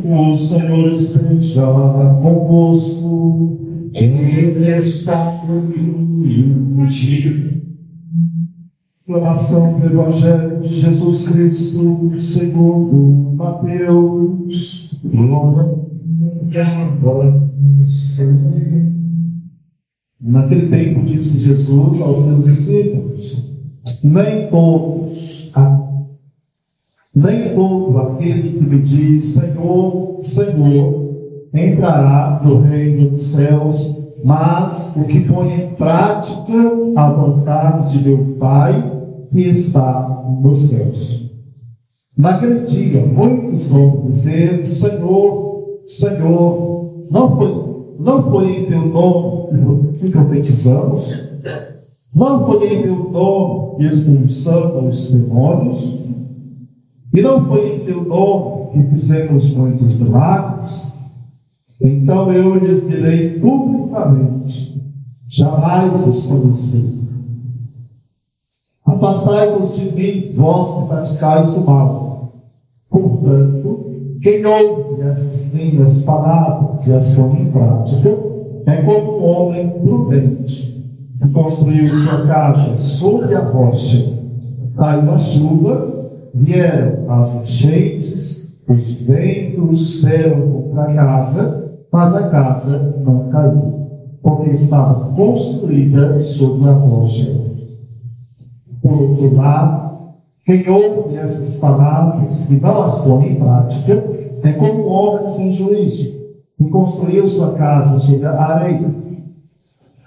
O Senhor esteja convosco. Ele está comigo. Proclamação do Evangelho de Jesus Cristo segundo Mateus. Glória a vós. Naquele tempo disse Jesus aos seus discípulos: nem todo aquele que me diz Senhor, Senhor, entrará no reino dos céus, mas o que põe em prática a vontade de meu Pai que está nos céus. Naquele dia, muitos vão dizer: Senhor, Senhor, não foi em teu nome que profetizamos? Não foi em teu nome que expulsamos os demônios? E não foi em teu nome que fizemos muitos milagres? Então eu lhes direi publicamente: jamais os conheci. Afastai-vos de mim, vós que praticais o mal. Portanto, quem ouve estas minhas palavras e as põe em prática é como um homem prudente que construiu sua casa sobre a rocha. Caiu a chuva, vieram as enchentes, os ventos deram contra a casa, mas a casa não caiu, porque estava construída sobre a rocha. Por outro lado, quem ouve essas palavras e não as põe em prática é como um homem sem juízo, que construiu sua casa sobre a areia.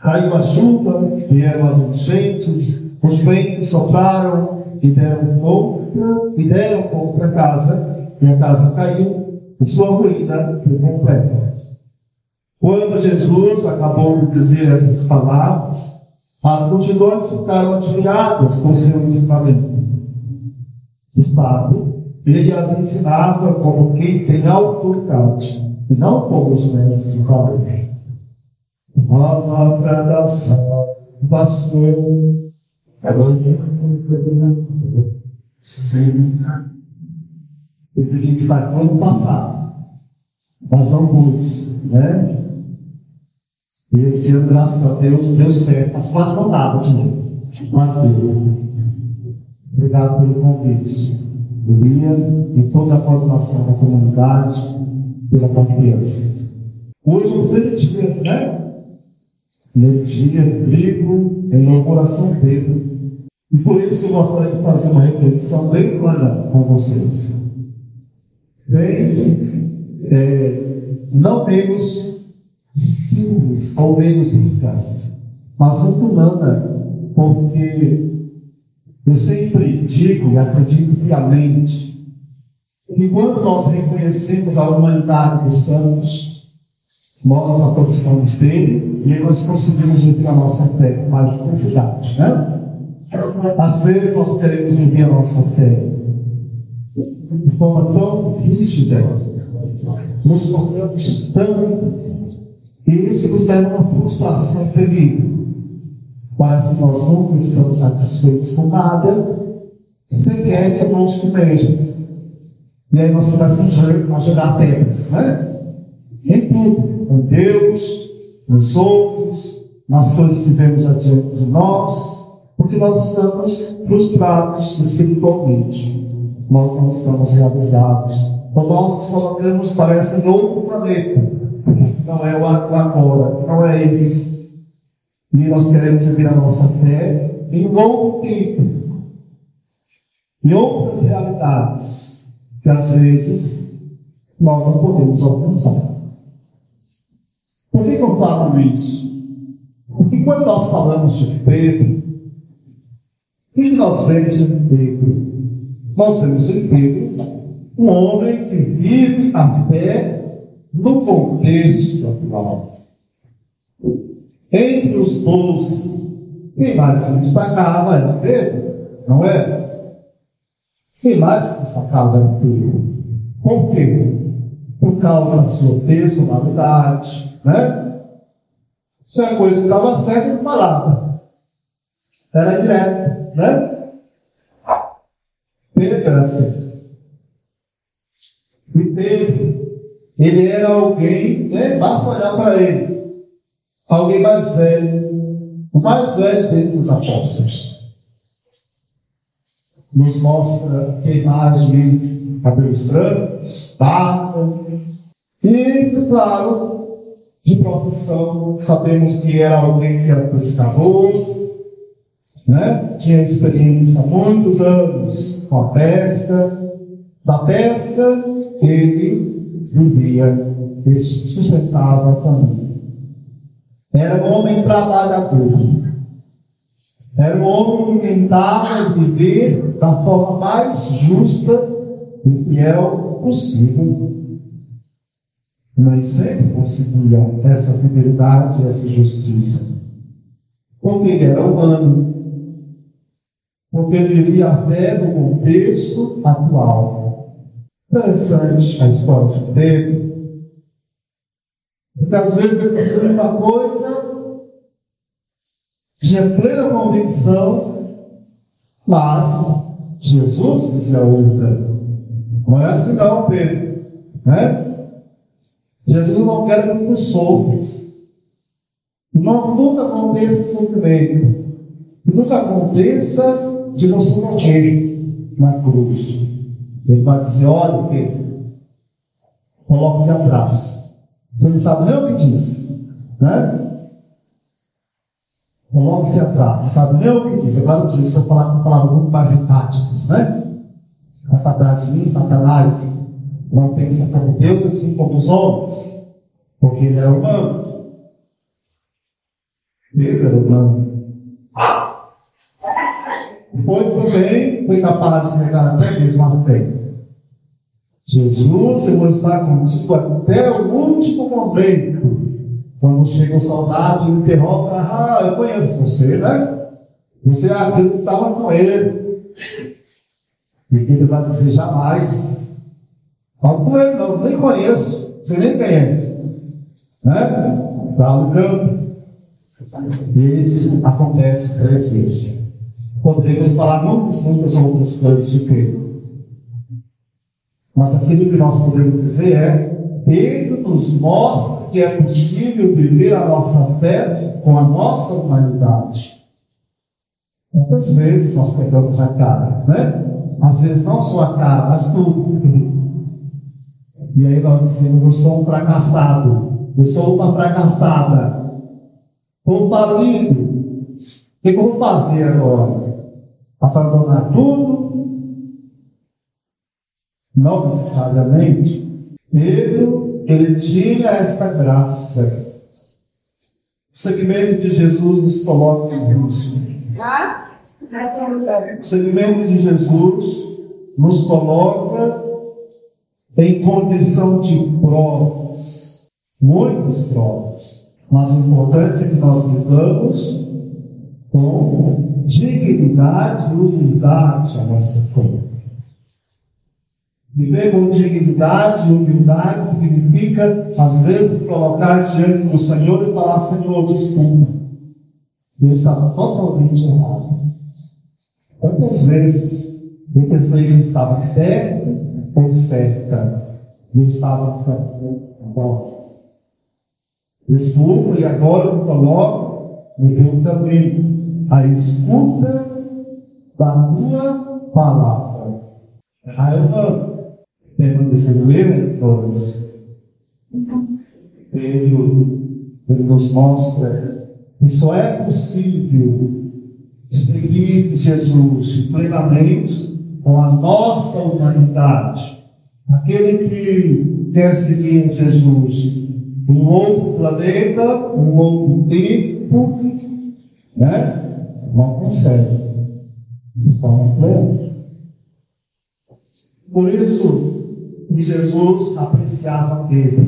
Caiu a chuva, vieram as enchentes, os ventos sopraram e deram contra a casa, e a casa caiu, e sua ruína foi completa. Quando Jesus acabou de dizer essas palavras, as multidões ficaram admiradas com seu ensinamento. De fato, ele as ensinava como quem tem autoridade, e não como os mestres da lei. Palavra da salvação. Eu queria estar no ano passado, mas não pude, né? Esse ano, graças a Deus, deu certo, mas quase não dava de novo, mas deu. Obrigado pelo convite, Lia e toda a coordenação da comunidade, pela confiança. Hoje é o primeiro dia, né? Primeiro dia, livro, em oração dele. E por isso eu gostaria de fazer uma reflexão bem clara com vocês. Não menos simples ou menos rica, mas muito humana, porque eu sempre digo e acredito piamente que quando nós reconhecemos a humanidade dos santos, nós nos aproximamos dele e aí nós conseguimos viver a nossa fé com mais intensidade, né? Às vezes nós queremos viver a nossa fé de forma tão rígida, nos tornamos tão, e isso nos leva a uma frustração terrível. Parece que nós nunca estamos satisfeitos com nada, sequer conosco mesmo. E aí nós começamos a jogar pedras, né? Em tudo, com Deus, nos outros, nas coisas que vemos adiante de nós, porque nós estamos frustrados espiritualmente. Nós não estamos realizados. Então nós nos colocamos, parece, em outro planeta. Não é o agora, não é esse. E nós queremos viver a nossa fé em um outro tempo, em outras realidades, que às vezes nós não podemos alcançar. Por que eu falo isso? Porque quando nós falamos de Pedro, o que nós vemos em Pedro? Nós vemos em Pedro um homem que vive a fé no contexto atual. Entre os 12, quem mais se destacava era Pedro, não é? Quem mais se destacava era Pedro. Por quê? Por causa da sua personalidade, né? Se a coisa que estava certa, ele falava. Era direto, né? Pedro era assim. E Pedro Ele era alguém, né? Basta olhar para ele, alguém mais velho, o mais velho dentre os apóstolos. Nos mostra a imagem de cabelos brancos, barba, e, claro, de profissão, sabemos que era alguém que era pescador, né? Tinha experiência há muitos anos com a pesca. Da pesca, ele vivia, ele sustentava a família. Era um homem trabalhador. Era um homem que tentava viver da forma mais justa e fiel possível. Mas sempre conseguia essa fidelidade, essa justiça. Porque ele era humano. Porque ele vivia a fé no contexto atual. Interessante a história de Pedro. Porque às vezes ele dizia uma coisa, tinha plena convicção, mas Jesus dizia outra. Não é assim não, Pedro. Né? Jesus não quer que tu sofras. Nunca aconteça sofrimento. Nunca aconteça de você morrer na cruz. Ele vai dizer: olha, Pedro, coloque-se atrás. Você não sabe nem o que diz, né? Coloque-se atrás, não sabe nem o que diz. Agora, se eu falar com palavras muito mais empáticas, né? Atrás de mim, Satanás não pensa como Deus, assim como os homens, porque ele é humano. Pedro era humano. Depois também foi capaz de negar até mesmo a fé. Jesus, eu vou estar contigo até o último momento. Quando chega o soldado e interroga: ah, eu conheço você, né? Você acreditava com ele. E ele vai dizer: jamais. Fala com ele, não, nem conheço, você nem quem é. Né? Está no campo. E isso acontece 3 vezes. Poderíamos falar muitas outras coisas de Pedro. Mas aquilo que nós podemos dizer é: Pedro nos mostra que é possível viver a nossa fé com a nossa humanidade. Quantas vezes nós pegamos a cara, né? Às vezes não só a cara, mas tudo. E aí nós dizemos: eu sou um fracassado, eu sou uma fracassada, estou falido. O que eu vou fazer agora? Abandonar tudo? Não necessariamente. Ele tinha esta graça. O segmento de Jesus nos coloca em risco. O segmento de Jesus nos coloca em condição de provas, muitas provas. Mas o importante é que nós vivamos com dignidade e humildade a nossa fé. Viver com dignidade e humildade significa, às vezes, colocar diante do Senhor e falar: Senhor, desculpa, eu estava totalmente errado. Quantas vezes eu pensei que eu estava certo ou certa, e eu estava bom. Desculpa, e agora eu coloco no teu caminho a escuta da tua palavra. Aí eu permanecendo ele, ele nos mostra que só é possível seguir Jesus plenamente com a nossa humanidade. Aquele que quer seguir Jesus um outro planeta, um outro tempo, né? Não consegue. De forma plena. Por isso que Jesus apreciava Pedro.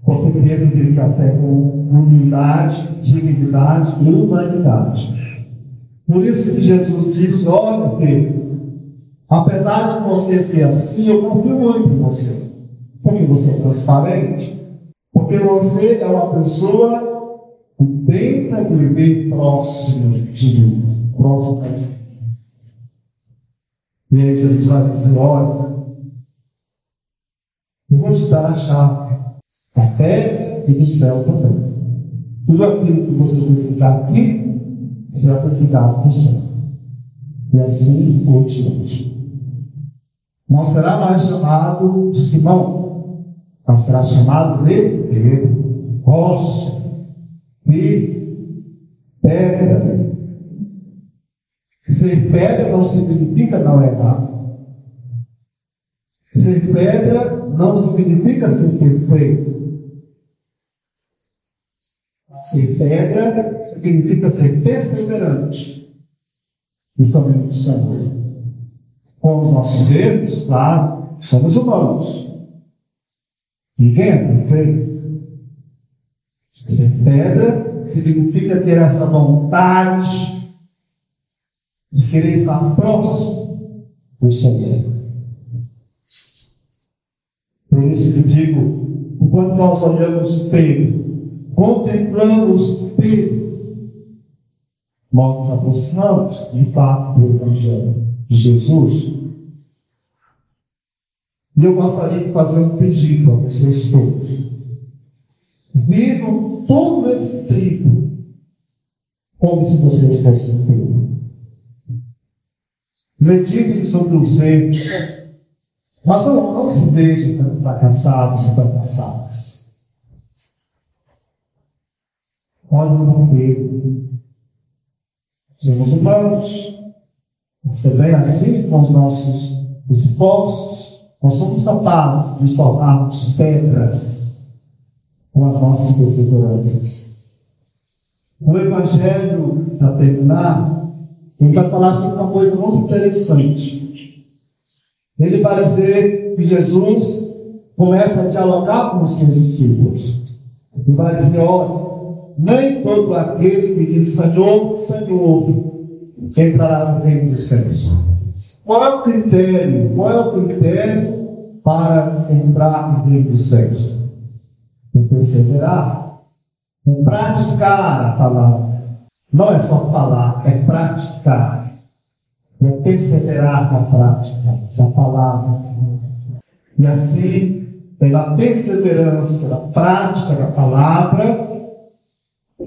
Porque Pedro vivia até com humildade, dignidade e humanidade. Por isso que Jesus disse: olha, Pedro, apesar de você ser assim, eu confio muito em você. Porque você é transparente. Porque você é uma pessoa que tenta viver próximo de mim. Próximo de mim. E aí Jesus vai dizer: olha, eu vou te dar a chave da terra e do céu também. Tudo aquilo que você precisar aqui, será precisado no céu. E assim por diante. Não será mais chamado de Simão, mas será chamado de Pedro, rocha, e pedra. Ser pedra não significa não errar. Ser pedra não significa ser perfeito. Ser pedra significa ser perseverante no caminho do Senhor. Com os nossos erros, claro, somos humanos. Ninguém é perfeito. Ser pedra significa ter essa vontade de querer estar próximo do Senhor. Por isso que digo, quando nós olhamos Pedro, contemplamos Pedro, nós nos aproximamos de fato do Evangelho de Jesus. E eu gostaria de fazer um pedido a vocês todos. Vivam todo esse trigo como se vocês fossem Pedro. Meditem sobre os erros, mas não se vejam como fracassados e fracassadas. Olhem para Pedro. Somos humanos, mas também assim com os nossos esforços, nós somos capazes de nos tornarmos pedras com as nossas perseveranças. O Evangelho, para terminar, ele vai falar sobre uma coisa muito interessante. Ele vai dizer que Jesus começa a dialogar com os seus discípulos. Ele vai dizer, olha, nem todo aquele que diz Senhor, Senhor, entrará no reino dos céus. Qual é o critério? Qual é o critério para entrar no reino dos céus? É perseverar, é praticar a palavra. Não é só falar, é praticar. É perseverar na prática da palavra. E assim, pela perseverança da prática da palavra,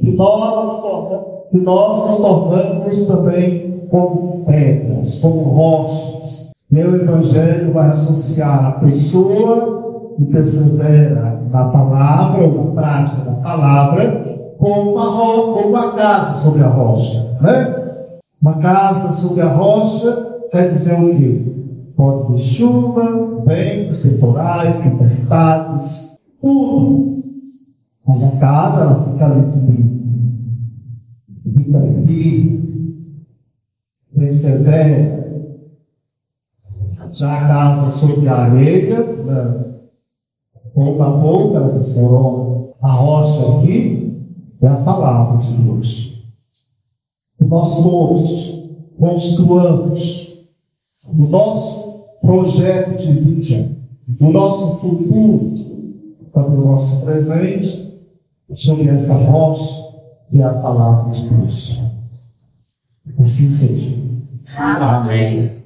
que nós nos tornamos também como pedras, como rochas. E o Evangelho vai associar a pessoa que persevera na palavra, ou na prática da palavra, como uma casa sobre a rocha, né? Uma casa sobre a rocha quer dizer o quê? Pode ter chuva, ventos temporais, tempestades, tudo. Mas a casa, ela fica ali, persevera. Já a casa sobre a areia, pouco a pouco ela desmorona. A rocha aqui é a palavra de Deus. Nós todos construamos o nosso projeto de vida, o nosso futuro, para o nosso presente, sobre essa rocha que é a palavra de Deus. Assim seja. Amém.